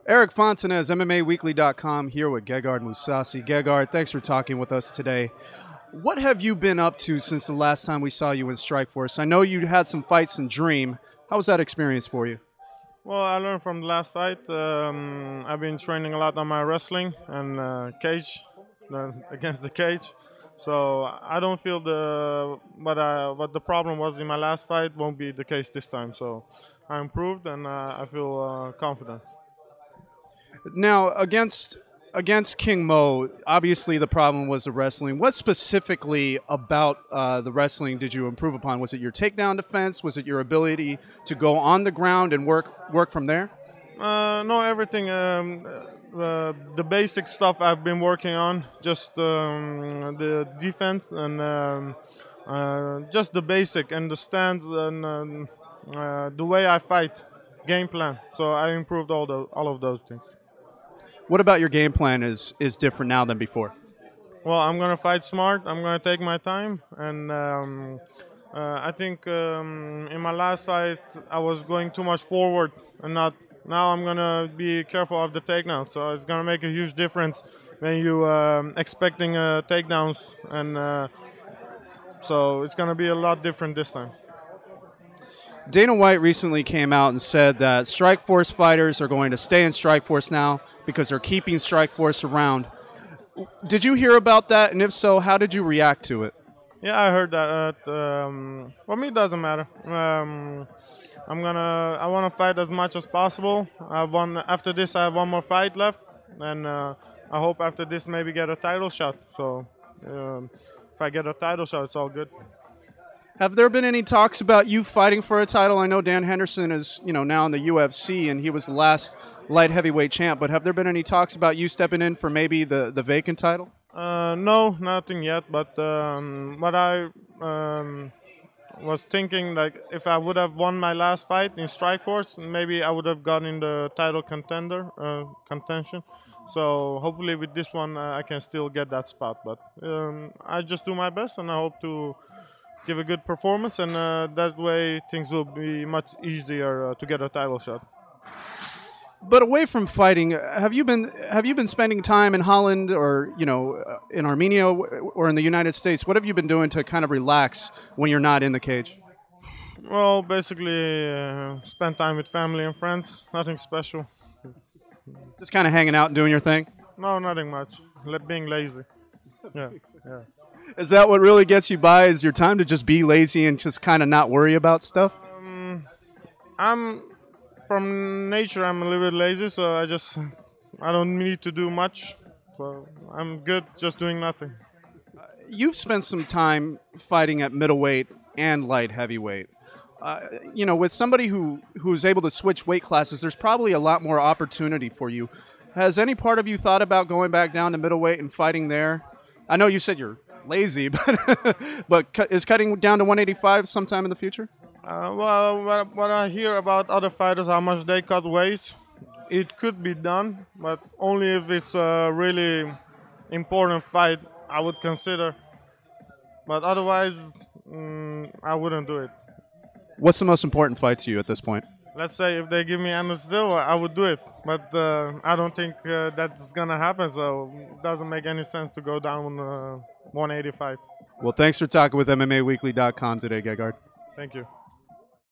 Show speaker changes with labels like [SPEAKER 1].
[SPEAKER 1] Eric Fontanez, MMAWeekly.com, here with Gegard Mousasi. Gegard, thanks for talking with us today. What have you been up to since the last time we saw you in Strikeforce? I know you had some fights in Dream. How was that experience for you?
[SPEAKER 2] Well, I learned from the last fight. I've been training a lot on my wrestling and cage, against the cage. So I don't feel what the problem was in my last fight won't be the case this time. So I improved and I feel confident.
[SPEAKER 1] Now, against King Mo, obviously the problem was the wrestling. What specifically about the wrestling did you improve upon? Was it your takedown defense? Was it your ability to go on the ground and work from there?
[SPEAKER 2] No, everything. The basic stuff I've been working on, just the defense and just the basic and the stance and the way I fight, game plan. So I improved all of those things.
[SPEAKER 1] What about your game plan is different now than before?
[SPEAKER 2] Well, I'm gonna fight smart. I'm gonna take my time, and I think in my last fight I was going too much forward and not. Now I'm gonna be careful of the takedown. So it's gonna make a huge difference when you expecting takedowns, and so it's gonna be a lot different this time.
[SPEAKER 1] Dana White recently came out and said that Strikeforce fighters are going to stay in Strikeforce now because they're keeping Strikeforce around. Did you hear about that? And if so, how did you react to it?
[SPEAKER 2] Yeah, I heard that. For me, it doesn't matter. I want to fight as much as possible. After this. I have one more fight left, and I hope after this maybe get a title shot. So if I get a title shot, it's all good.
[SPEAKER 1] Have there been any talks about you fighting for a title? I know Dan Henderson is, now in the UFC, and he was the last light heavyweight champ. But have there been any talks about you stepping in for maybe the vacant title?
[SPEAKER 2] No, nothing yet. But what I was thinking, like, if I would have won my last fight in Strikeforce, maybe I would have gotten the title contention. So hopefully with this one, I can still get that spot. But I just do my best, and I hope to give a good performance, and that way things will be much easier to get a title shot.
[SPEAKER 1] But away from fighting, have you been spending time in Holland or in Armenia or in the United States? What have you been doing to kind of relax when you're not in the cage?
[SPEAKER 2] Well, basically, spend time with family and friends. Nothing special.
[SPEAKER 1] Just kind of hanging out and doing your thing?
[SPEAKER 2] No, nothing much. Being lazy. Yeah, yeah.
[SPEAKER 1] Is that what really gets you by? Is your time to just be lazy and just kind of not worry about stuff?
[SPEAKER 2] I'm from nature. I'm a little bit lazy, so I don't need to do much. So I'm good just doing nothing.
[SPEAKER 1] You've spent some time fighting at middleweight and light heavyweight. With somebody who's able to switch weight classes, there's probably a lot more opportunity for you. Has any part of you thought about going back down to middleweight and fighting there? I know you said you're lazy, but is cutting down to 185 sometime in the future?
[SPEAKER 2] Well, what I hear about other fighters, how much they cut weight, it could be done, but only if it's a really important fight, I would consider. But otherwise, I wouldn't do it.
[SPEAKER 1] What's the most important fight to you at this point?
[SPEAKER 2] Let's say if they give me Anderson Silva, I would do it. But I don't think that's going to happen, so it doesn't make any sense to go down 185.
[SPEAKER 1] Well, thanks for talking with MMAWeekly.com today, Gegard.
[SPEAKER 2] Thank you.